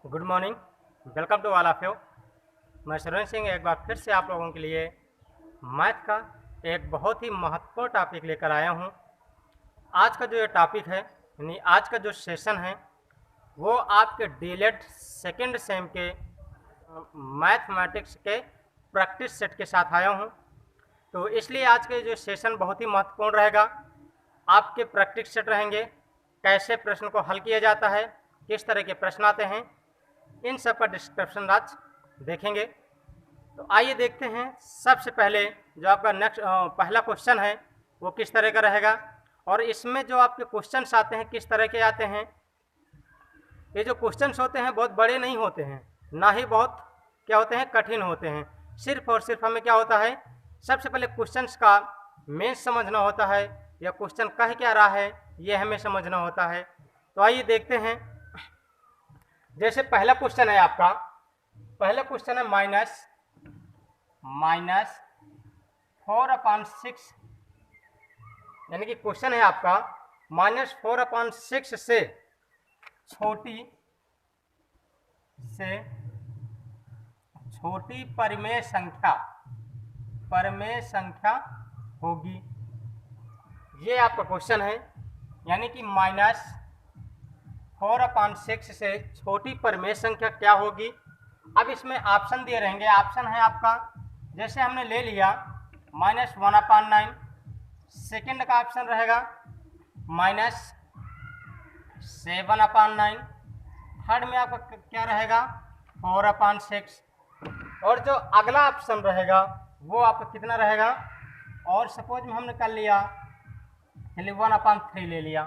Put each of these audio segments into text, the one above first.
Good morning, welcome to all of you. मैं सुरेंद्र सिंह एक बार फिर से आप लोगों के लिए मैथ का एक बहुत ही महत्वपूर्ण टॉपिक लेकर आया हूं। आज का जो ये टॉपिक है यानी आज का जो सेशन है वो आपके डीएलएड सेकेंड सेम के मैथमेटिक्स के प्रैक्टिस सेट के साथ आया हूं। तो इसलिए आज के जो सेशन बहुत ही महत्वपूर्ण रहेगा। आपके प्रैक्टिस सेट रहेंगे, कैसे प्रश्न को हल किया जाता है, किस तरह के प्रश्न आते हैं, इन सब का डिस्क्रिप्शन आज देखेंगे। तो आइए देखते हैं। सबसे पहले जो आपका पहला क्वेश्चन है वो किस तरह का रहेगा और इसमें जो आपके क्वेश्चंस आते हैं किस तरह के आते हैं। ये जो क्वेश्चंस होते हैं बहुत बड़े नहीं होते हैं, ना ही बहुत क्या होते हैं कठिन होते हैं। सिर्फ और सिर्फ हमें क्या होता है, सबसे पहले क्वेश्चंस का मीन्स समझना होता है या क्वेश्चन कह क्या रहा है ये हमें समझना होता है। तो आइए देखते हैं। जैसे पहला क्वेश्चन है आपका, पहला क्वेश्चन है माइनस 4/6, यानी कि क्वेश्चन है आपका -4/6 से छोटी परिमेय संख्या होगी। ये आपका क्वेश्चन है, यानी कि -4/6 से छोटी परिमेय संख्या क्या होगी। अब इसमें ऑप्शन दिए रहेंगे। ऑप्शन है आपका, जैसे हमने ले लिया -1/9, सेकेंड का ऑप्शन रहेगा -7/9, थर्ड में आपका क्या रहेगा 4/6, और जो अगला ऑप्शन रहेगा वो आपका कितना रहेगा। और सपोज में हमने कर लिया 1/3 ले लिया।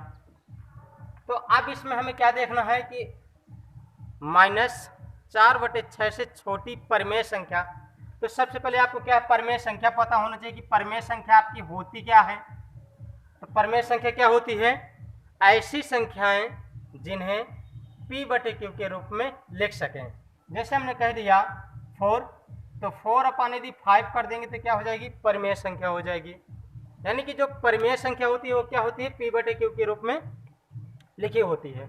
तो अब इसमें हमें क्या देखना है कि -4/6 से छोटी परिमेय संख्या। तो सबसे पहले आपको क्या है, परिमेय संख्या पता होना चाहिए कि परिमेय संख्या आपकी होती क्या है। तो परिमेय संख्या क्या होती है, ऐसी संख्याएं जिन्हें P/Q के रूप में लिख सकें। जैसे हमने कह दिया 4, तो 4 यदि 5 कर देंगे तो क्या हो जाएगी, परिमेय संख्या हो जाएगी। यानी कि जो परिमेय संख्या होती है वो क्या होती है, P/Q के रूप में लिखी होती है।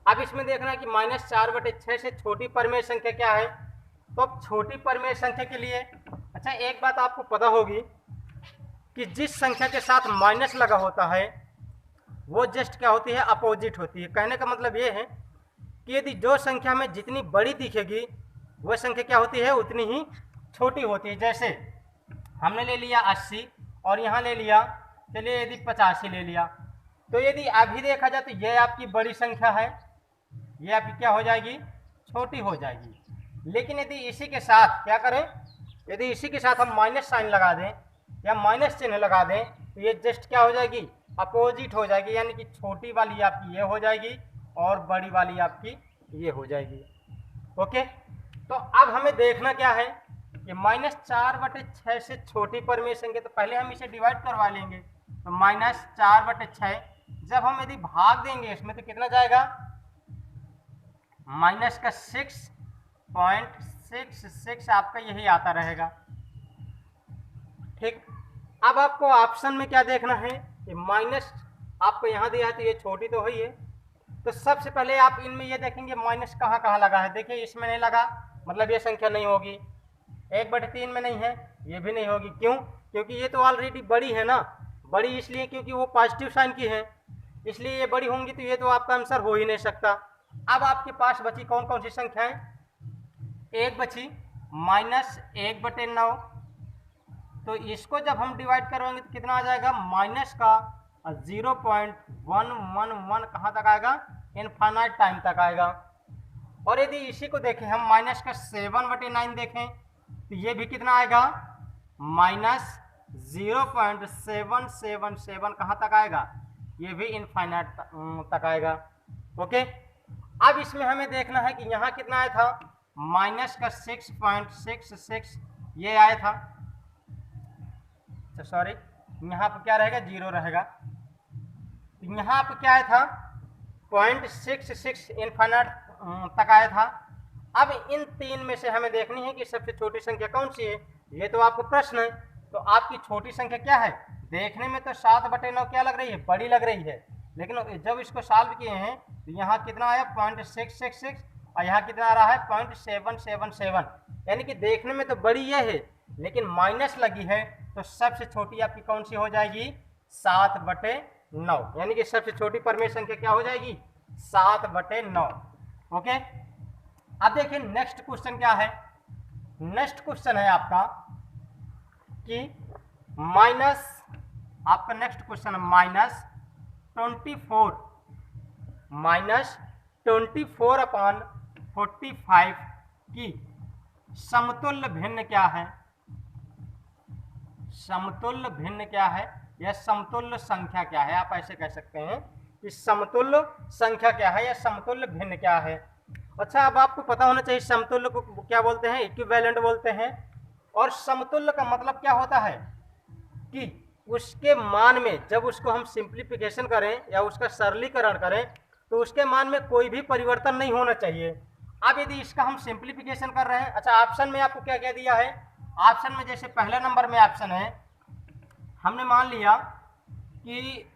अब इसमें देखना है कि -4/6 से छोटी परिमेय संख्या क्या है। तो अब छोटी परिमेय संख्या के लिए अच्छा एक बात आपको पता होगी कि जिस संख्या के साथ माइनस लगा होता है वो जस्ट क्या होती है, अपोजिट होती है। कहने का मतलब ये है कि यदि जो संख्या में जितनी बड़ी दिखेगी वह संख्या क्या होती है, उतनी ही छोटी होती है। जैसे हमने ले लिया 80 और यहाँ ले लिया, चलिए यदि 85 ले लिया, तो यदि अभी देखा जाए तो ये आपकी बड़ी संख्या है, ये आपकी क्या हो जाएगी, छोटी हो जाएगी। लेकिन यदि इसी के साथ क्या करें, यदि इसी के साथ हम माइनस साइन लगा दें या माइनस चिन्ह लगा दें तो ये जस्ट क्या हो जाएगी, अपोजिट हो जाएगी। यानी कि छोटी वाली आपकी ये हो जाएगी और बड़ी वाली आपकी ये हो जाएगी। ओके, तो अब हमें देखना क्या है कि -4/6 से छोटी परिमेय संख्या। तो पहले हम इसे डिवाइड करवा लेंगे। तो -4/6 जब हम यदि भाग देंगे इसमें तो कितना जाएगा, -6.66 आपका यही आता रहेगा। ठीक, अब आपको ऑप्शन में क्या देखना है कि माइनस आपको यहाँ दिया है तो ये छोटी तो हुई है। तो सबसे पहले आप इनमें ये देखेंगे माइनस कहाँ कहाँ लगा है। देखिए इसमें नहीं लगा, मतलब ये संख्या नहीं होगी। 1/3 में नहीं है, ये भी नहीं होगी। क्यों, क्योंकि ये तो ऑलरेडी बड़ी है ना। बड़ी इसलिए क्योंकि वो पॉजिटिव साइन की है, इसलिए ये बड़ी होंगी, तो ये तो आपका आंसर हो ही नहीं सकता। अब आपके पास बची कौन कौन सी संख्याएं, एक बची -1/9। तो इसको जब हम डिवाइड करेंगे तो कितना आ जाएगा, माइनस का 0.111 कहाँ तक आएगा, इनफाइनाइट टाइम तक आएगा। और यदि इसी को देखें हम -7/9 देखें तो ये भी कितना आएगा, -0.777 कहाँ तक आएगा, ये भी इनफाइनाइट तक आएगा। ओके, अब इसमें हमें देखना है कि यहाँ कितना आया था, -6.66 ये आया था। तो सॉरी, यहाँ पर क्या रहेगा, 0 रहेगा। यहाँ पर क्या आया था, 0.66 इनफाइनाइट तक आया था। अब इन तीन में से हमें देखनी है कि सबसे छोटी संख्या कौन सी है। ये तो आपको प्रश्न है, तो आपकी छोटी संख्या क्या है। देखने में तो 7/9 क्या लग रही है, बड़ी लग रही है, लेकिन जब इसको सॉल्व किए हैं तो यहाँ कितना आया 0.666 और यहाँ कितना आ रहा है 0.777, यानी कि देखने में तो बड़ी ये है लेकिन माइनस लगी है, तो सबसे छोटी आपकी कौन सी हो जाएगी 7/9, यानी कि सबसे छोटी परमेय संख्या क्या हो जाएगी 7/9। ओके, अब देखिए नेक्स्ट क्वेश्चन क्या है। नेक्स्ट क्वेश्चन है आपका कि माइनस, आपका नेक्स्ट क्वेश्चन है -24/45 की समतुल्य भिन्न क्या है। समतुल्य भिन्न क्या है या समतुल्य संख्या क्या है, आप ऐसे कह सकते हैं कि समतुल्य संख्या क्या है या समतुल्य भिन्न क्या है। अच्छा, अब आपको पता होना चाहिए समतुल्य को क्या बोलते हैं, इक्विवेलेंट बोलते हैं। और समतुल्य का मतलब क्या होता है कि उसके मान में जब उसको हम सिंप्लीफिकेशन करें या उसका सरलीकरण करें तो उसके मान में कोई भी परिवर्तन नहीं होना चाहिए। अब यदि इसका हम सिंप्लीफिकेशन कर रहे हैं, अच्छा ऑप्शन में आपको क्या क्या दिया है, ऑप्शन में जैसे पहला नंबर में ऑप्शन है, हमने मान लिया कि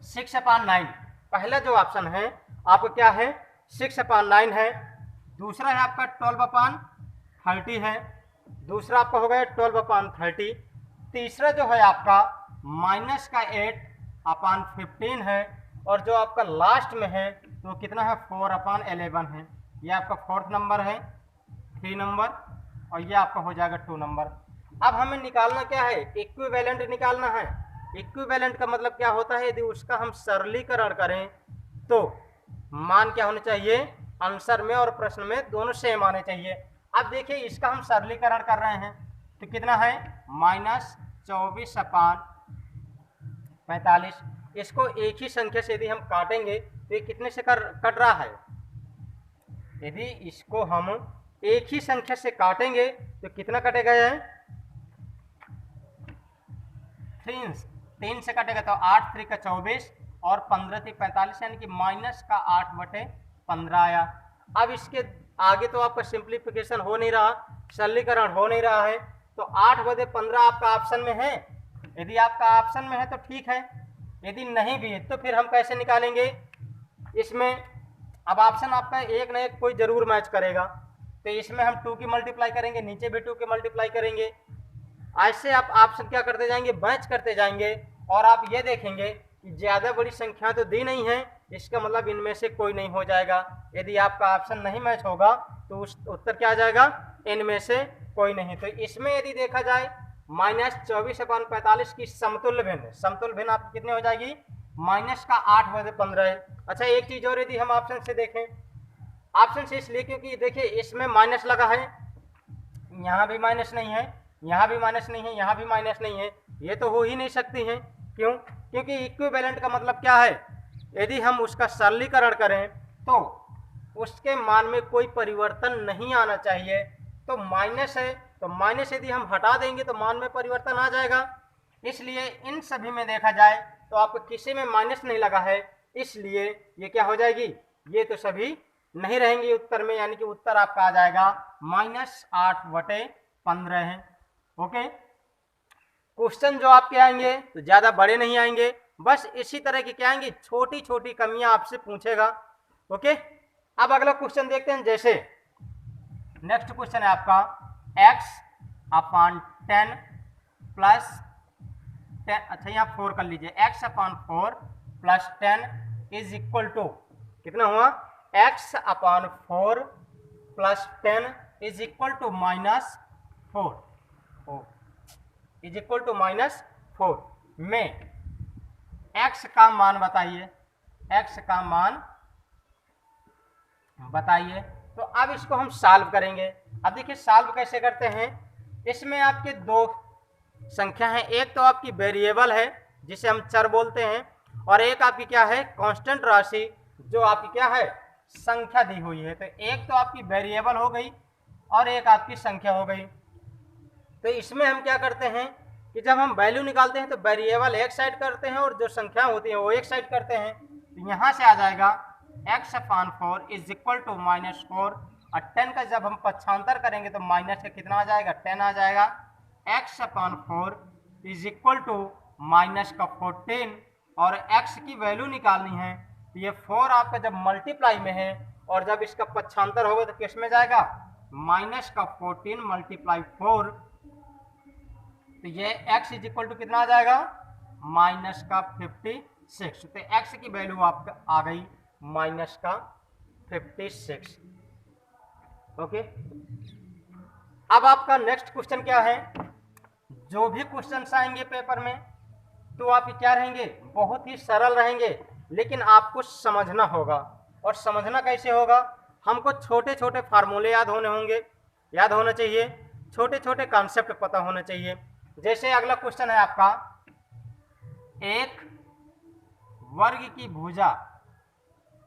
6/9, पहला जो ऑप्शन है आपको क्या है 6/9 है। दूसरा है आपका 12/30 है, दूसरा आपका हो गया 12/30। तीसरा जो है आपका -8/15 है, और जो आपका लास्ट में है तो कितना है 4/11 है। ये आपका फोर्थ नंबर है, 3 नंबर, और ये आपका हो जाएगा 2 नंबर। अब हमें निकालना क्या है, इक्विवेलेंट निकालना है। इक्विवेलेंट का मतलब क्या होता है, यदि उसका हम सरलीकरण करें तो मान क्या होने चाहिए, आंसर में और प्रश्न में दोनों सेम आने चाहिए। अब देखिए इसका हम सरलीकरण कर रहे हैं तो कितना है -24/45। इसको एक ही संख्या से यदि हम काटेंगे तो ये कितने से कट रहा है, यदि इसको हम एक ही संख्या से काटेंगे तो कितना कटेगा, ये 3 से कटेगा तो 8 3 का 24 और 15 3 45, यानी कि -8/15 आया। अब इसके आगे तो आपका सिंप्लीफिकेशन हो नहीं रहा, सरलीकरण हो नहीं रहा है, तो 8/15 आपका ऑप्शन में है। यदि आपका ऑप्शन में है तो ठीक है, यदि नहीं भी है तो फिर हम कैसे निकालेंगे इसमें। अब ऑप्शन आपका एक ना एक कोई जरूर मैच करेगा, तो इसमें हम 2 की मल्टीप्लाई करेंगे, नीचे भी 2 की मल्टीप्लाई करेंगे। ऐसे आप ऑप्शन क्या करते जाएंगे, मैच करते जाएंगे, और आप ये देखेंगे कि ज़्यादा बड़ी संख्या तो दी नहीं है, इसका मतलब इनमें से कोई नहीं हो जाएगा। यदि आपका ऑप्शन नहीं मैच होगा तो उस उत्तर क्या आ जाएगा, इनमें से कोई नहीं। तो इसमें यदि देखा जाए -24/45 की समतुल्य भिन्न, समतुल्य भिन्न आपकी कितनी हो जाएगी -8/15 है। अच्छा, एक चीज़ और यदि हम ऑप्शन से देखें, ऑप्शन से इसलिए क्योंकि देखिए इसमें माइनस लगा है, यहाँ भी माइनस नहीं है, यहाँ भी माइनस नहीं है, यहाँ भी माइनस नहीं है, ये तो हो ही नहीं सकती हैं। क्यों, क्योंकि इक्विवेलेंट का मतलब क्या है, यदि हम उसका सरलीकरण करें तो उसके मान में कोई परिवर्तन नहीं आना चाहिए। तो माइनस है तो माइनस यदि हम हटा देंगे तो मान में परिवर्तन आ जाएगा। इसलिए इन सभी में देखा जाए तो आपको किसी में माइनस नहीं लगा है, इसलिए ये क्या हो जाएगी, ये तो सभी नहीं रहेंगे उत्तर में, यानी कि उत्तर आपका आ जाएगा -8/15 है। ओके, क्वेश्चन जो आपके आएंगे तो ज़्यादा बड़े नहीं आएंगे, बस इसी तरह की क्या आएंगे, छोटी छोटी कमियां आपसे पूछेगा। ओके, अब अगला क्वेश्चन देखते हैं। जैसे नेक्स्ट क्वेश्चन है आपका x/10 + 10, अच्छा यहाँ 4 कर लीजिए, x/4 + 10 = कितना हुआ, x/4 + 10 = -4 में x का मान बताइए, x का मान बताइए। तो अब इसको हम सॉल्व करेंगे। अब देखिए सॉल्व कैसे करते हैं, इसमें आपके दो संख्या है, एक तो आपकी वेरिएबल है जिसे हम चर बोलते हैं, और एक आपकी क्या है कांस्टेंट राशि जो आपकी क्या है संख्या दी हुई है। तो एक तो आपकी वेरिएबल हो गई और एक आपकी संख्या हो गई। तो इसमें हम क्या करते हैं कि जब हम वैल्यू निकालते हैं तो वेरिएबल एक साइड करते हैं और जो संख्या होती है वो एक साइड करते हैं। तो यहाँ से आ जाएगा x/4 = -4, और 10 का जब हम पक्षांतर करेंगे तो माइनस का कितना आ जाएगा 10 आ जाएगा। x/4 = -14, और x की वैल्यू निकालनी है तो ये 4 आपका जब मल्टीप्लाई में है और जब इसका पक्षांतर होगा तो किस में जाएगा, माइनस का 14 मल्टीप्लाई 4, तो ये x इज इक्वल टू कितना आ जाएगा, माइनस का 56। तो x की वैल्यू आपका आ गई माइनस का 56। ओके, अब आपका नेक्स्ट क्वेश्चन क्या है, जो भी क्वेश्चन आएंगे पेपर में तो आप क्या रहेंगे, बहुत ही सरल रहेंगे, लेकिन आपको समझना होगा। और समझना कैसे होगा, हमको छोटे छोटे फार्मूले याद होने चाहिए, छोटे छोटे कॉन्सेप्ट पता होने चाहिए। जैसे अगला क्वेश्चन है आपका, एक वर्ग की भुजा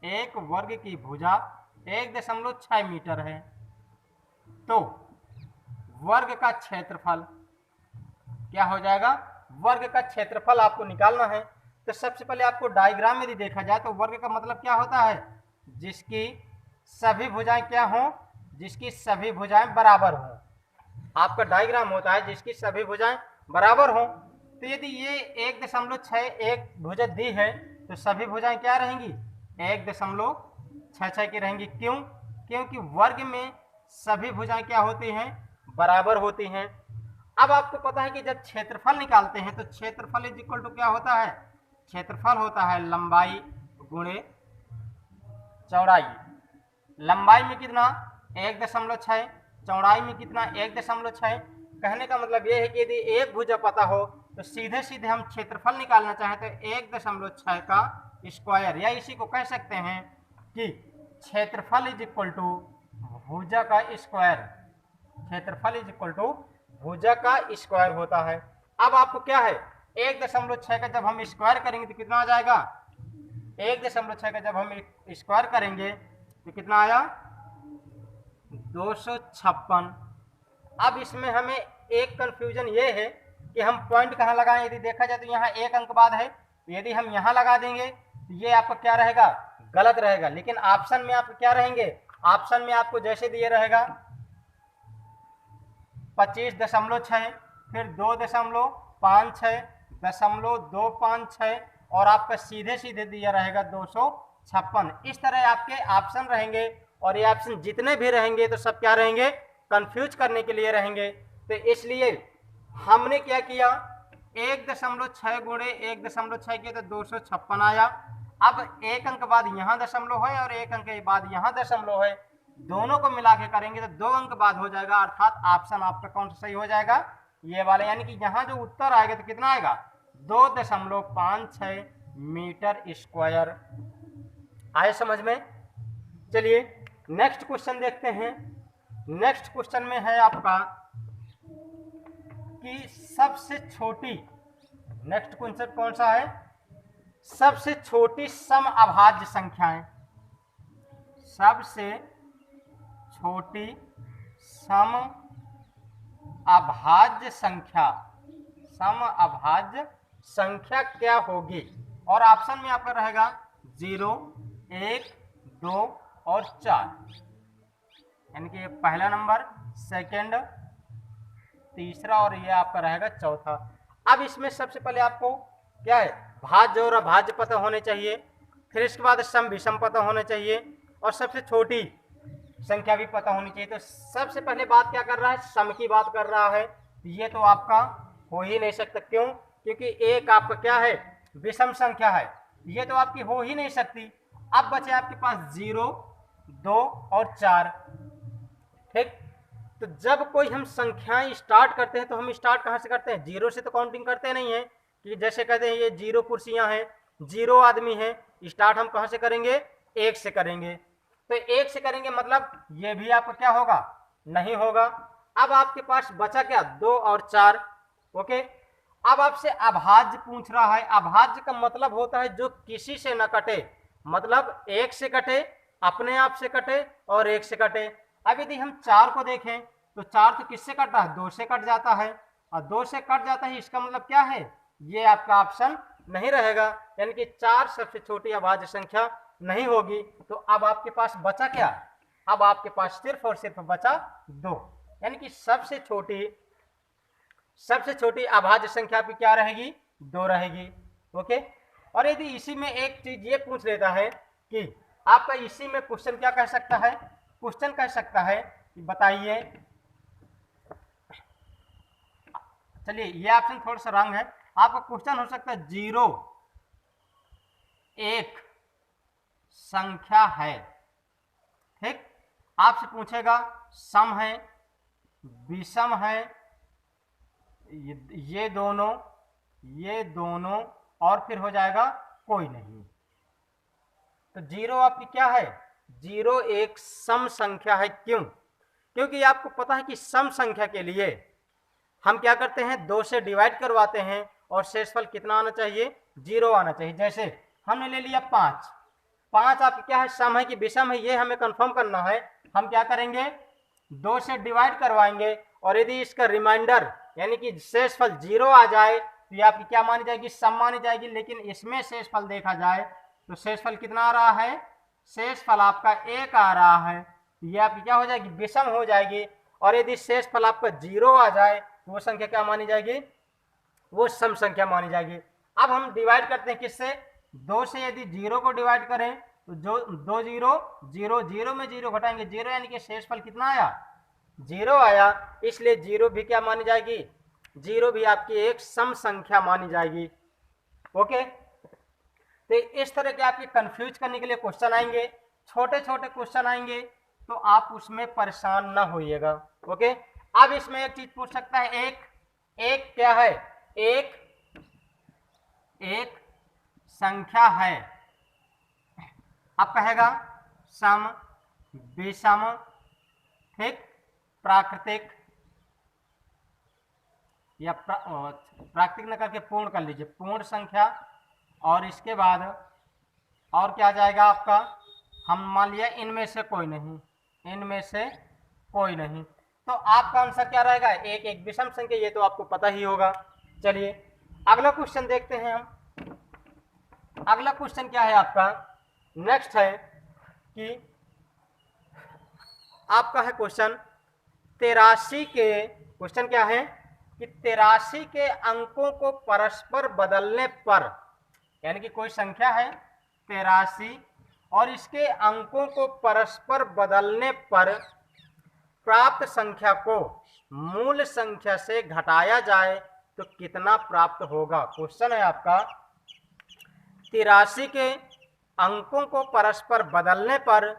1.6 मीटर है, तो वर्ग का क्षेत्रफल क्या हो जाएगा, वर्ग का क्षेत्रफल आपको निकालना है। तो सबसे पहले आपको डायग्राम में देखा जाए तो वर्ग का मतलब क्या होता है, जिसकी सभी भुजाएं क्या हों, जिसकी सभी भुजाएं बराबर हों। आपका डायग्राम होता है जिसकी सभी भुजाएं बराबर हों। तो यदि ये 1.61 भुजा दी है तो सभी भुजाएं क्या रहेंगी, 1.66 की रहेंगी। क्यों, क्योंकि वर्ग में सभी भुजाएं क्या होती हैं, बराबर होती हैं। अब आपको पता है कि जब क्षेत्रफल निकालते हैं तो क्षेत्रफल इज इक्वल टू क्या होता है, क्षेत्रफल होता है लंबाई गुणे चौड़ाई। लंबाई में कितना 1.6, चौड़ाई में कितना 1.6। कहने का मतलब यह है कि यदि एक भुजा पता हो तो सीधे सीधे हम क्षेत्रफल निकालना चाहें तो 1.6 का स्क्वायर, या इसी को कह सकते हैं कि क्षेत्रफल इज इक्वल टू भुजा का स्क्वायर, क्षेत्रफल इज इक्वल टू भुजा का स्क्वायर होता है। अब आपको क्या है, 1.6 का जब हम स्क्वायर करेंगे तो कितना आ जाएगा, 1.6 का जब हम स्क्वायर करेंगे तो कितना आया, 256। अब इसमें हमें एक कंफ्यूजन ये है कि हम पॉइंट कहाँ लगाएं। यदि देखा जाए तो यहाँ एक अंक बाद है, तो यदि हम यहाँ लगा देंगे तो ये आपका क्या रहेगा, गलत रहेगा। लेकिन ऑप्शन में आप क्या रहेंगे, ऑप्शन में आपको जैसे दिए रहेगा 25.6, फिर 2.56, 0.256 और आपका सीधे सीधे दिया रहेगा 256। इस तरह आपके ऑप्शन रहेंगे, और ये ऑप्शन जितने भी रहेंगे तो सब क्या रहेंगे, कंफ्यूज करने के लिए रहेंगे। तो इसलिए हमने क्या किया, 1.6 गुणे 1.6 किया तो 256 आया। अब एक अंक बाद यहाँ दशमलव है और एक अंक के बाद यहाँ दशमलव है, दोनों को मिला के करेंगे तो 2 अंक बाद हो जाएगा, अर्थात ऑप्शन आपका कौन सा सही हो जाएगा, ये वाला। यानी कि यहाँ जो उत्तर आएगा तो कितना आएगा, 2.56 मीटर स्क्वायर। आए समझ में। चलिए नेक्स्ट क्वेश्चन देखते हैं। नेक्स्ट क्वेश्चन में है आपका कि सबसे छोटी, नेक्स्ट क्वेश्चन कौन सा है, सबसे छोटी सम अभाज्य संख्याएं, सबसे छोटी सम अभाज्य संख्या, सम अभाज्य संख्या क्या होगी। और ऑप्शन में आपका रहेगा 0, 1, 2 और 4, यानी कि पहला नंबर, सेकंड, तीसरा और ये आपका रहेगा चौथा। अब इसमें सबसे पहले आपको क्या है, भाज्य और अभाज्य पता होने चाहिए, फिर इसके बाद सम विषम पता होने चाहिए, और सबसे छोटी संख्या भी पता होनी चाहिए। तो सबसे पहले बात क्या कर रहा है, सम की बात कर रहा है। ये तो आपका हो ही नहीं सकता। क्यों, क्योंकि एक आपका क्या है, विषम संख्या है, ये तो आपकी हो ही नहीं सकती। अब बचे आपके पास 0, 2 और 4। ठीक, तो जब कोई हम संख्याएं स्टार्ट करते हैं तो हम स्टार्ट कहाँ से करते हैं, 0 से तो काउंटिंग करते नहीं है। कि जैसे कहते हैं ये 0 कुर्सियां हैं, 0 आदमी हैं, स्टार्ट हम कहाँ से करेंगे, 1 से करेंगे। तो 1 से करेंगे मतलब ये भी आपका क्या होगा, नहीं होगा। अब आपके पास बचा क्या, 2 और 4। ओके, अब आपसे अभाज्य पूछ रहा है। अभाज्य का मतलब होता है जो किसी से न कटे, मतलब 1 से कटे, अपने आप से कटे और 1 से कटे। अब यदि हम 4 को देखें तो 4 तो किससे कट रहा है, 2 से कट जाता है, और 2 से कट जाता है, इसका मतलब क्या है, ये आपका ऑप्शन नहीं रहेगा, यानी कि 4 सबसे छोटी अभाज्य संख्या नहीं होगी। तो अब आपके पास बचा क्या, अब आपके पास सिर्फ और सिर्फ बचा 2, यानी कि सबसे छोटी अभाज्य संख्या भी क्या रहेगी, 2 रहेगी। ओके, और यदि इसी में एक चीज ये पूछ लेता है कि आपका इसी में क्वेश्चन क्या कह सकता है, क्वेश्चन कह सकता है कि बताइए, चलिए ये ऑप्शन थोड़ा सा रंग है, आपका क्वेश्चन हो सकता है 0 एक संख्या है, ठीक, आपसे पूछेगा सम है, विषम है, ये दोनों और फिर हो जाएगा कोई नहीं। तो 0 आपकी क्या है, 0 एक सम संख्या है। क्यों? क्योंकि आपको पता है कि सम संख्या के लिए हम क्या करते हैं, 2 से डिवाइड करवाते हैं और शेषफल कितना आना चाहिए, 0 आना चाहिए। जैसे हमने ले लिया 5, 5 आपकी क्या है, सम है कि विषम है, ये हमें कंफर्म करना है। हम क्या करेंगे, 2 से डिवाइड करवाएंगे और यदि इसका रिमाइंडर यानी कि शेषफल 0 आ जाए तो ये आपकी क्या मानी जाएगी, सम मानी जाएगी। लेकिन इसमें शेषफल देखा जाए तो शेषफल कितना आ रहा है, शेषफल आपका 1 आ रहा है, तो ये आपकी क्या हो जाएगी, विषम हो जाएगी। और यदि शेषफल आपका 0 आ जाए तो वो संख्या क्या मानी जाएगी, वो सम संख्या मानी जाएगी। अब हम डिवाइड करते हैं किससे, 2 से यदि 0 को डिवाइड करें तो जो 2 0 0 0 में 0 घटाएंगे 0, यानी कि शेषफल कितना आया, 0 आया। इसलिए 0 भी क्या मानी जाएगी, 0 भी आपकी एक सम संख्या मानी जाएगी। ओके, तो इस तरह के आपके कंफ्यूज करने के लिए क्वेश्चन आएंगे, छोटे छोटे क्वेश्चन आएंगे, तो आप उसमें परेशान ना होइएगा। ओके, अब इसमें एक चीज पूछ सकता है, एक क्या है, एक संख्या है। अब कहेगा सम, विषम, ठीक, प्राकृतिक, या प्राकृतिक न करके पूर्ण कर लीजिए, पूर्ण संख्या। और इसके बाद और क्या जाएगा आपका, हम मान लिया इनमें से कोई नहीं, इनमें से कोई नहीं, तो आपका आंसर क्या रहेगा, एक विषम संख्या, ये तो आपको पता ही होगा। चलिए अगला क्वेश्चन देखते हैं हम। अगला क्वेश्चन क्या है आपका, नेक्स्ट है कि आपका है क्वेश्चन 83 के, क्वेश्चन क्या है कि 83 के अंकों को परस्पर बदलने पर, यानी कि कोई संख्या है 83 और इसके अंकों को परस्पर बदलने पर प्राप्त संख्या को मूल संख्या से घटाया जाए तो कितना प्राप्त होगा। क्वेश्चन है आपका 83 के अंकों को परस्पर बदलने पर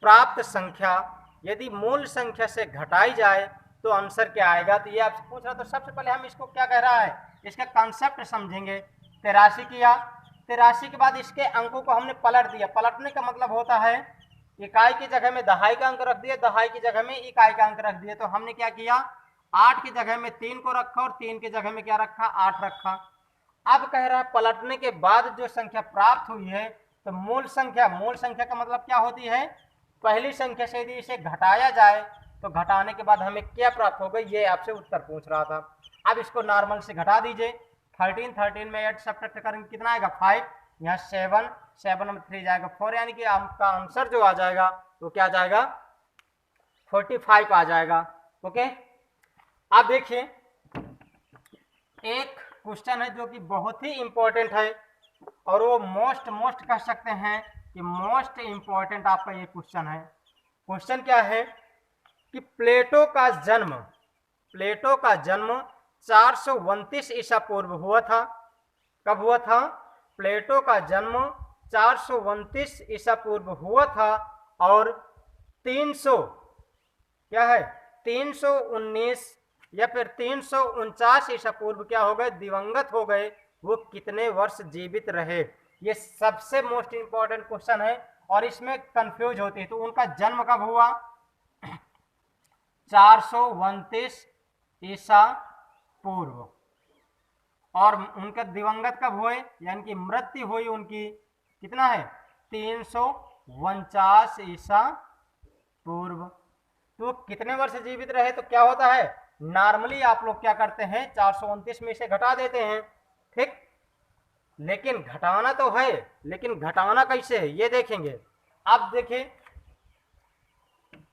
प्राप्त संख्या यदि मूल संख्या से घटाई जाए तो आंसर क्या आएगा। तो ये आपसे पूछ रहा, तो सबसे पहले हम इसको क्या कह रहा है, इसका कॉन्सेप्ट समझेंगे। 83 किया, 83 के बाद इसके अंकों को हमने पलट दिया। पलटने का मतलब होता है इकाई की जगह में दहाई का अंक रख दिया, दहाई की जगह में इकाई का अंक रख दिया। तो हमने क्या किया, 8 की जगह में 3 को रखा और 3 की जगह में क्या रखा, 8 रखा। अब कह रहा है पलटने के बाद जो संख्या प्राप्त हुई है तो मूल संख्या, मूल संख्या का मतलब क्या होती है, पहली संख्या से यदि इसे घटाया जाए तो घटाने के बाद हमें क्या प्राप्त होगा, ये आपसे उत्तर पूछ रहा था। अब इसको नॉर्मल से घटा दीजिए, 13 में ऐड सब्ट्रैक्ट करेंगे कितना आएगा 5, यहाँ 7, 7 में 3 जाएगा 4, यानी कि आपका आंसर जो आ जाएगा तो क्या जाएगा 45 आ जाएगा। ओके, अब देखिए एक क्वेश्चन है जो कि बहुत ही इंपॉर्टेंट है और वो मोस्ट कह सकते हैं कि मोस्ट इंपॉर्टेंट आपका ये क्वेश्चन है। क्वेश्चन क्या है कि प्लेटो का जन्म 429 ईसा पूर्व हुआ था। कब हुआ था, प्लेटो का जन्म 429 ईसा पूर्व हुआ था और 300 क्या है 319 या फिर 349 ईसा पूर्व क्या हो गए, दिवंगत हो गए। वो कितने वर्ष जीवित रहे, ये सबसे मोस्ट इंपॉर्टेंट क्वेश्चन है और इसमें कंफ्यूज होती है। तो उनका जन्म कब हुआ 429 ईसा पूर्व, और उनका दिवंगत कब हुए, यानी कि मृत्यु हुई उनकी कितना है 349 ईसा पूर्व। तो कितने वर्ष जीवित रहे, तो क्या होता है नॉर्मली आप लोग क्या करते हैं 429 में से घटा देते हैं, ठीक, लेकिन घटाना तो है, लेकिन घटाना कैसे है ये देखेंगे। अब देखिए,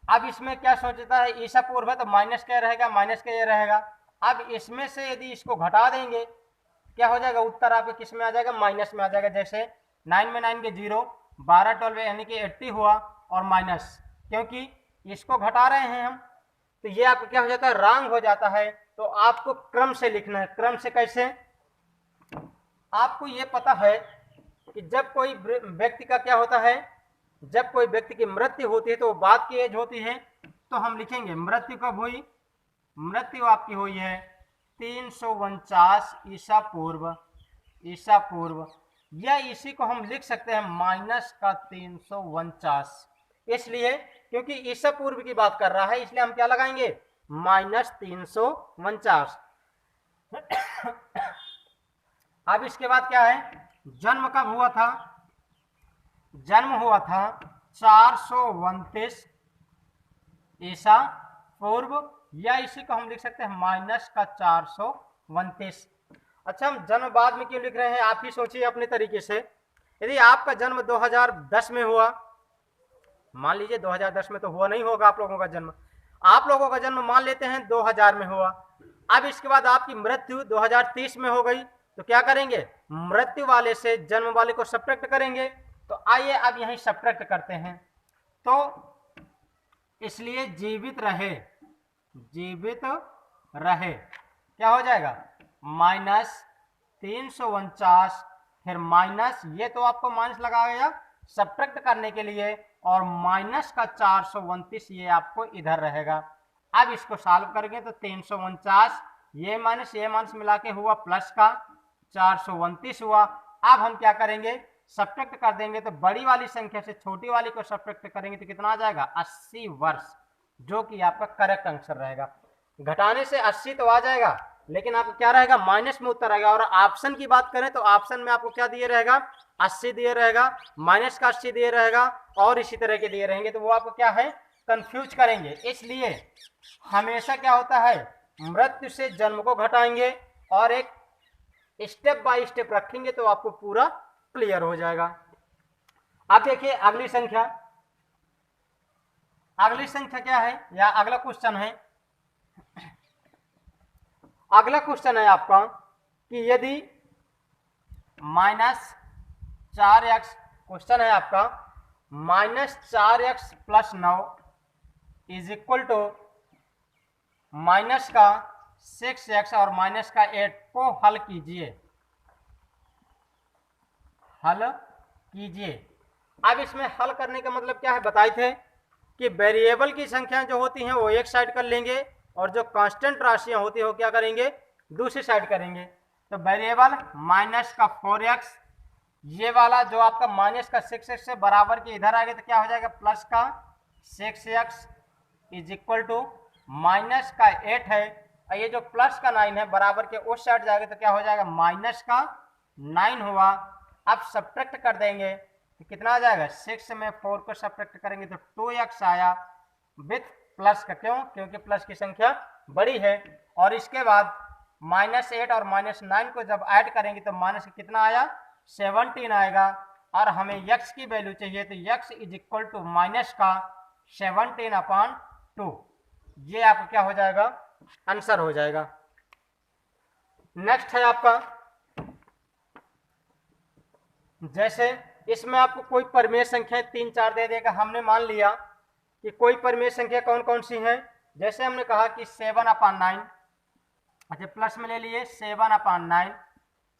अब इसमें क्या सोचता है ईसा पूर्व है तो माइनस क्या रहेगा, माइनस क्या रहेगा। अब इसमें से यदि इसको घटा देंगे क्या हो जाएगा, उत्तर आपके किस में आ जाएगा, माइनस में आ जाएगा। जैसे 9 में 9 के 0, 12 12 यानी कि 80 हुआ और माइनस, क्योंकि इसको घटा रहे हैं हम, तो ये आपको क्या हो जाता है, रॉन्ग हो जाता है। तो आपको क्रम से लिखना है। क्रम से कैसे? आपको ये पता है कि जब कोई व्यक्ति का क्या होता है, जब कोई व्यक्ति की मृत्यु होती है तो बाद की एज होती है, तो हम लिखेंगे मृत्यु कब हुई, मृत्यु आपकी हुई है 349 ईसा पूर्व, ईसा पूर्व, या इसी को हम लिख सकते हैं माइनस का 349, इसलिए क्योंकि ईसा पूर्व की बात कर रहा है इसलिए हम क्या लगाएंगे, माइनस 349। अब इसके बाद क्या है, जन्म कब हुआ था, जन्म हुआ था 429 ईसा पूर्व, या इसी को हम लिख सकते हैं माइनस का 429। अच्छा, हम जन्म बाद में क्यों लिख रहे हैं, आप ही सोचिए अपने तरीके से। यदि आपका जन्म 2010 में हुआ, मान लीजिए 2010 में तो हुआ नहीं होगा आप लोगों का जन्म, आप लोगों का जन्म मान लेते हैं 2000 में हुआ, अब इसके बाद आपकी मृत्यु 2030 में हो गई, तो क्या करेंगे, मृत्यु वाले से जन्म वाले को सब्ट्रैक्ट करेंगे। तो आइए अब यहीं सब्ट्रैक्ट करते हैं। तो इसलिए जीवित रहे, जीवित रहे क्या हो जाएगा, माइनस 349, फिर माइनस, ये तो आपको माइनस लगा गया सब्ट्रैक्ट करने के लिए, और माइनस का 429 ये आपको इधर रहेगा। अब इसको सॉल्व करेंगे तो 349 ये माइनस मिला के हुआ प्लस का 429 हुआ। अब हम क्या करेंगे, सब्ट्रैक्ट कर देंगे, तो बड़ी वाली संख्या से छोटी वाली को सब्ट्रैक्ट करेंगे तो कितना आ जाएगा, 80 वर्ष, जो कि आपका करेक्ट आंसर रहेगा। घटाने से 80 तो आ जाएगा, लेकिन आपको क्या रहेगा, माइनस में उत्तर आएगा। और ऑप्शन की बात करें तो ऑप्शन में आपको क्या दिए रहेगा, 80 दिए रहेगा, माइनस का 80 दिए रहेगा, और इसी तरह के दिए रहेंगे, तो वो आपको क्या है, कंफ्यूज करेंगे। इसलिए हमेशा क्या होता है, मृत्यु से जन्म को घटाएंगे और एक स्टेप बाय स्टेप रखेंगे तो आपको पूरा क्लियर हो जाएगा। अब देखिए अगली संख्या, अगली संख्या क्या है, या अगला क्वेश्चन है, अगला क्वेश्चन है आपका कि यदि -4x, क्वेश्चन है आपका -4x + 9 is equal to minus का 6x और माइनस का 8 को हल कीजिए, हल कीजिए। अब इसमें हल करने का मतलब क्या है, बताए थे कि वेरिएबल की संख्या जो होती हैं वो एक साइड कर लेंगे और जो कांस्टेंट राशियां होती है वो क्या करेंगे, दूसरी साइड करेंगे। तो वेरिएबल माइनस का 4x, ये वाला जो आपका माइनस का 6x से बराबर के इधर आ गया तो क्या हो जाएगा, प्लस का 6x is equal to minus का 8 है, और ये जो प्लस का 9 है बराबर के उस साइड जाएगा तो क्या हो जाएगा, माइनस का 9 हुआ। अब सब्ट्रैक्ट कर देंगे तो कितना आ जाएगा, 6 में 4 को सब्ट्रैक्ट करेंगे तो 2x आया विथ प्लस का, क्यों, क्योंकि प्लस की संख्या बड़ी है। और इसके बाद -8 और -9 को जब ऐड करेंगे तो माइनस कितना आया, 17 आएगा, और हमें x की वैल्यू चाहिए तो x is equal to minus का 17/2, ये आपका क्या हो जाएगा, आंसर हो जाएगा। नेक्स्ट है आपका, जैसे इसमें आपको कोई परिमेय संख्या 3 4 दे देगा, हमने मान लिया कि कोई परिमेय संख्या कौन कौन सी है, जैसे हमने कहा कि 7/9, अच्छा प्लस में ले लिए 7/9।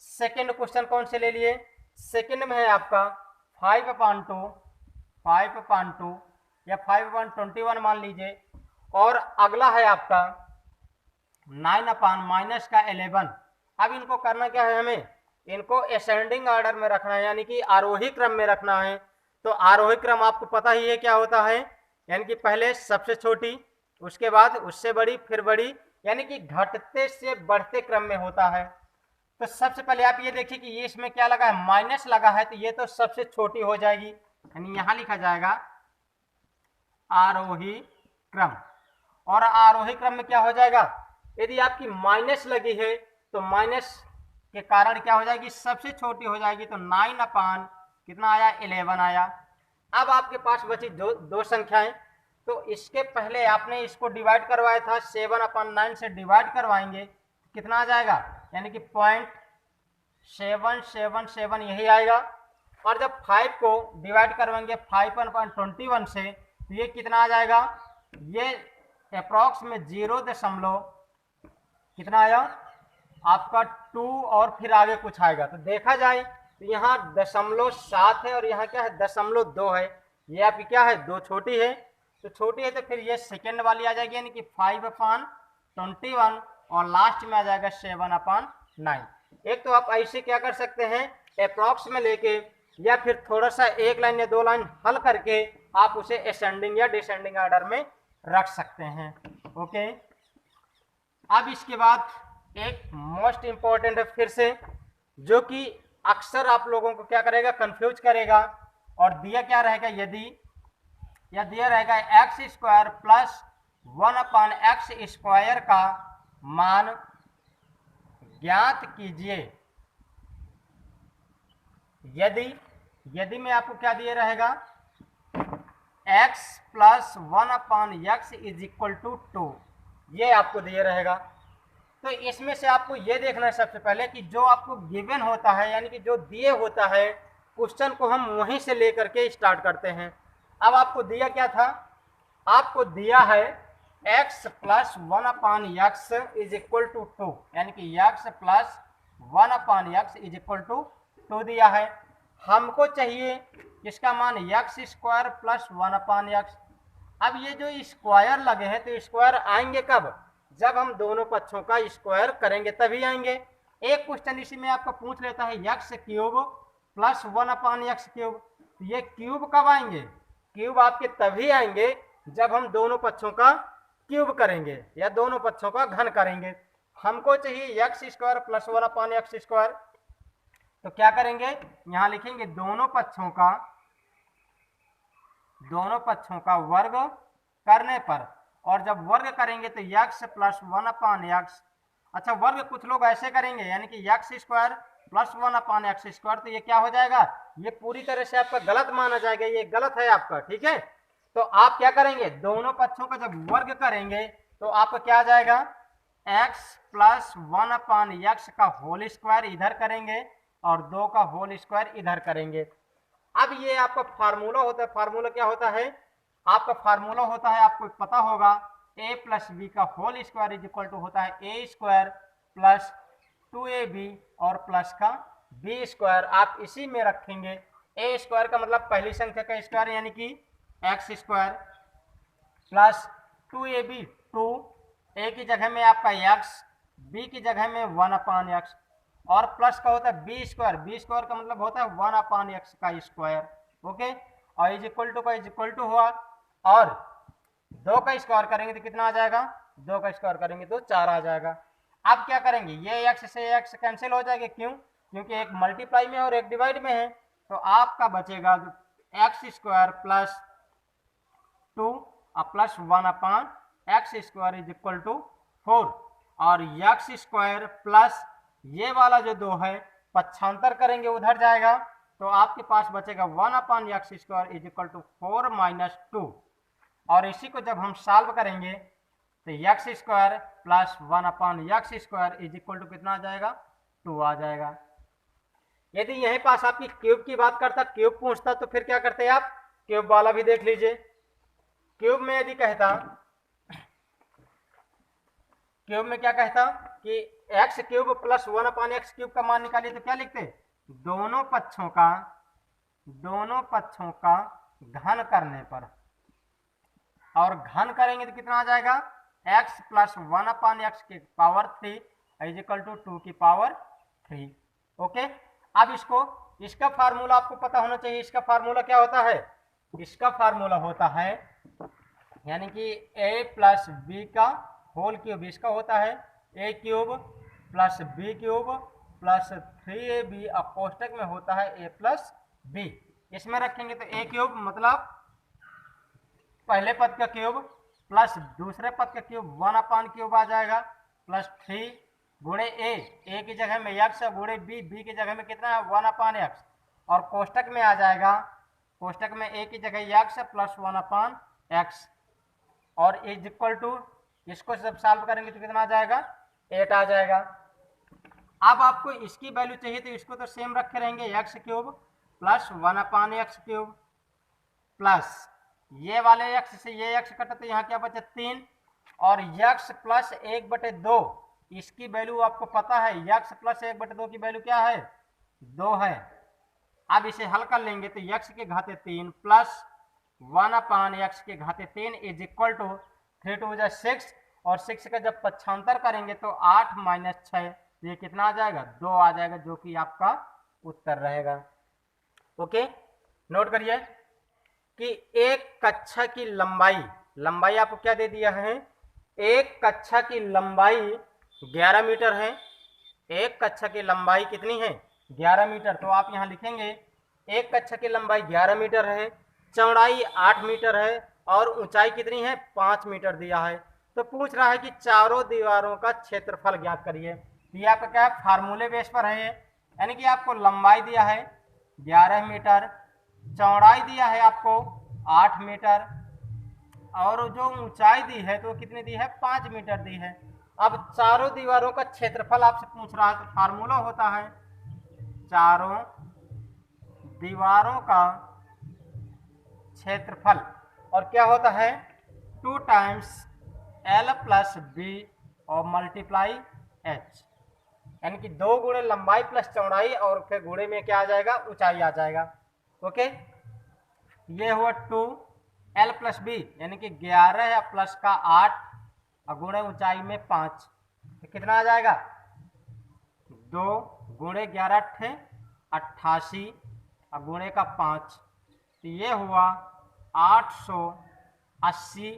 सेकेंड क्वेश्चन कौन से ले लिए, सेकेंड में है आपका 5/2, 5/2 या 5/21 मान लीजिए, और अगला है आपका 9/-11। अब इनको करना क्या है, हमें इनको असेंडिंग ऑर्डर में रखना है, यानी कि आरोही क्रम में रखना है। तो आरोही क्रम आपको पता ही है क्या होता है, यानी कि पहले सबसे छोटी, उसके बाद उससे बड़ी, फिर बड़ी, यानी कि घटते से बढ़ते क्रम में होता है। तो सबसे पहले आप ये देखिए कि ये इसमें क्या लगा है, माइनस लगा है, तो ये तो सबसे छोटी हो जाएगी, यानी यहां लिखा जाएगा आरोही क्रम। और आरोही क्रम में क्या हो जाएगा, यदि आपकी माइनस लगी है तो माइनस के कारण क्या हो जाएगी, सबसे छोटी हो जाएगी, तो 9/ कितना आया, 11 आया। अब आपके पास बची दो संख्याएं, तो इसके पहले आपने इसको डिवाइड करवाया था, 7/9 से डिवाइड करवाएंगे कितना आ जाएगा, यानी कि 0.777 यही आएगा। और जब 5 को डिवाइड करवाएंगे 5/21 से तो ये कितना आ जाएगा, ये अप्रॉक्स में 0 दशमलव कितना आया आपका 2 और फिर आगे कुछ आएगा। तो देखा जाए तो यहाँ 0.7 है और यहाँ क्या है 0.2 है। ये आपकी क्या है, दो छोटी है, तो छोटी है तो फिर ये सेकेंड वाली आ जाएगी, यानी कि 5/21 और लास्ट में आ जाएगा 7/9। एक तो आप ऐसे क्या कर सकते हैं, अप्रॉक्स में लेके या फिर थोड़ा सा एक लाइन या दो लाइन हल करके आप उसे असेंडिंग या डिसेंडिंग ऑर्डर में रख सकते हैं। ओके, अब इसके बाद एक मोस्ट इंपॉर्टेंट है फिर से, जो कि अक्सर आप लोगों को क्या करेगा, कंफ्यूज करेगा। और दिया क्या रहेगा, यदि या दिया रहेगा x² प्लस 1/x² का मान ज्ञात कीजिए। यदि में आपको क्या दिया रहेगा, x plus 1/x is equal to 2, ये आपको दिया रहेगा। तो इसमें से आपको ये देखना है सबसे पहले कि जो आपको गिवन होता है, यानी कि जो दिए होता है क्वेश्चन को हम वहीं से लेकर के स्टार्ट करते हैं। अब आपको दिया क्या था, आपको दिया है x plus 1/x is equal to 2, यानी कि x plus 1/x is equal to 2 दिया है। हमको चाहिए इसका मान x² प्लस 1/x। अब ये जो स्क्वायर लगे हैं तो स्क्वायर आएंगे कब, जब हम दोनों पक्षों का स्क्वायर करेंगे तभी आएंगे। एक क्वेश्चन इसी में आपका पूछ लेता है x³ प्लस 1/x³, तो ये क्यूब कब आएंगे, क्यूब आपके तभी आएंगे जब हम दोनों पक्षों का क्यूब करेंगे या दोनों पक्षों का घन करेंगे। हमको चाहिए x² प्लस 1/x², तो क्या करेंगे, यहां लिखेंगे दोनों पक्षों का वर्ग करने पर, और जब वर्ग करेंगे तो x प्लस 1/x। अच्छा, वर्ग कुछ लोग ऐसे करेंगे, यानी कि x² प्लस 1/x², तो ये क्या हो जाएगा, ये पूरी तरह से आपका गलत माना जाएगा, ये गलत है आपका, ठीक है। तो आप क्या करेंगे, दोनों पक्षों का जब वर्ग करेंगे तो आपका क्या आ जाएगा, x प्लस 1/x का होल स्क्वायर इधर करेंगे और 2 का होल स्क्वायर इधर करेंगे। अब ये आपका फार्मूला होता है, फार्मूला क्या होता है, आपका फार्मूला होता है, आपको पता होगा a प्लस बी का whole square is equal to होता है a² प्लस 2ab और प्लस का b²। आप इसी में रखेंगे, a² का मतलब पहली संख्या का स्क्वायर यानी कि x² प्लस 2ab 2, a की जगह में आपका x, b की जगह में 1/x, और प्लस का होता है b² का मतलब होता है 1/x का स्क्वायर। ओके, और इज इक्वल टू हुआ, और 2 का स्क्वायर करेंगे तो कितना आ जाएगा, 2 का स्क्वायर करेंगे तो 4 आ जाएगा। अब क्या करेंगे, ये x से x कैंसिल हो जाएगा, क्यों, क्योंकि एक मल्टीप्लाई में और एक डिवाइड में है। तो आपका बचेगा x² plus 2 plus 1/x² is equal to 4, और x² प्लस ये वाला जो 2 है पक्षांतर करेंगे उधर जाएगा, तो आपके पास बचेगा 1/x² is equal to 4 minus 2, और इसी को जब हम सॉल्व करेंगे तो x² plus 1/x² is equal to कितना आ जाएगा, 2 आ जाएगा। यदि यहीं पास आपकी क्यूब की बात करता, क्यूब पूछता, तो फिर क्या करते हैं आप, क्यूब वाला भी देख लीजिए। क्यूब में यदि कहता, क्यूब में क्या कहता कि x³ प्लस 1/x³ का मान निकालिए, तो क्या लिखते, दोनों पक्षों का घन करने पर, और घन करेंगे तो कितना आ जाएगा, x प्लस 1/x की पावर 3 इज इक्वल टू 2 की पावर 3। ओके, अब इसका फार्मूला आपको पता होना चाहिए। इसका फार्मूला क्या होता है, इसका फार्मूला होता है यानी कि a प्लस बी का होल क्यूब, इसका होता है a³ plus b³ plus 3ab, अब कोष्टक में होता है a प्लस b। इसमें रखेंगे तो a³ मतलब पहले पद का क्यूब प्लस दूसरे पद का क्यूब 1/³ आ जाएगा, प्लस 3 गुणे a की जगह में x, गुणे b की जगह में कितना है 1/x, और कोष्टक में आ जाएगा, कोष्टक में a की जगह x प्लस 1/x, और इज इक्वल टू, इसको जब सॉल्व करेंगे तो कितना आ जाएगा, 8 आ जाएगा। अब आपको इसकी वैल्यू चाहिए तो इसको तो सेम रखे रहेंगे x³ प्लस 1/x³ प्लस ये वाले x से ये x कटा तो यहाँ क्या बचा 3 और x प्लस 1/2 इसकी वैल्यू आपको पता है, x प्लस 1/2 की वैल्यू क्या है 2 है। अब इसे हल कर लेंगे तो x के घाते 3 प्लस 1/x के घाते 3 इज इक्वल टू 3 2 6 और 6 का जब पक्षांतर करेंगे तो 8 - 6 ये कितना आ जाएगा 2 आ जाएगा, जो कि आपका उत्तर रहेगा। ओके, नोट करिए कि एक कक्षा की लंबाई आपको क्या दे दिया है, एक कक्षा की लंबाई 11 मीटर है। एक कक्षा की लंबाई कितनी है 11 मीटर, तो आप यहाँ लिखेंगे एक कक्षा की लंबाई 11 मीटर है, चौड़ाई 8 मीटर है और ऊंचाई कितनी है 5 मीटर दिया है। तो पूछ रहा है कि चारों दीवारों का क्षेत्रफल ज्ञात करिए। ये आपका क्या है फार्मूले बेस पर है, यानी कि आपको लंबाई दिया है 11 मीटर, चौड़ाई दिया है आपको 8 मीटर और जो ऊंचाई दी है तो कितनी दी है 5 मीटर दी है। अब चारों दीवारों का क्षेत्रफल आपसे पूछ रहा है तो फार्मूला होता है चारों दीवारों का क्षेत्रफल और क्या होता है 2 टाइम्स L प्लस बी और मल्टीप्लाई H, यानी कि 2 गुणे लंबाई प्लस चौड़ाई और फिर गुणे में क्या आ जाएगा ऊंचाई आ जाएगा। ओके, ये हुआ 2L प्लस बी यानी कि 11 या प्लस का 8 और गुणे ऊंचाई में 5 तो कितना आ जाएगा 2 गुणे 11 = 88 और गुणे का 5 तो ये हुआ 880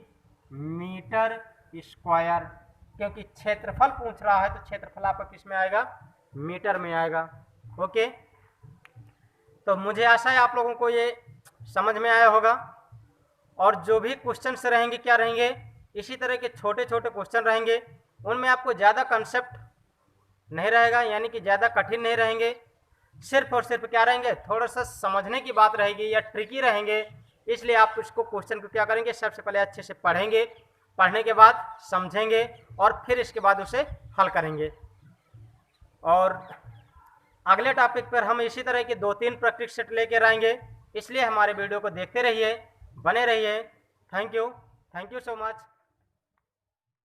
मीटर स्क्वायर, क्योंकि क्षेत्रफल पूछ रहा है तो क्षेत्रफल आपका किस में आएगा मीटर में आएगा। ओके, तो मुझे आशा है आप लोगों को ये समझ में आया होगा और जो भी क्वेश्चंस रहेंगे क्या रहेंगे इसी तरह के छोटे छोटे क्वेश्चन रहेंगे, उनमें आपको ज़्यादा कंसेप्ट नहीं रहेगा, यानी कि ज़्यादा कठिन नहीं रहेंगे, सिर्फ और सिर्फ क्या रहेंगे थोड़ा सा समझने की बात रहेगी या ट्रिकी रहेंगे। इसलिए आप इसको क्वेश्चन को क्या करेंगे सबसे पहले अच्छे से पढ़ेंगे, पढ़ने के बाद समझेंगे और फिर इसके बाद उसे हल करेंगे। और अगले टॉपिक पर हम इसी तरह के 2-3 प्रैक्टिस सेट लेकर आएंगे, इसलिए हमारे वीडियो को देखते रहिए, बने रहिए। Thank you so much.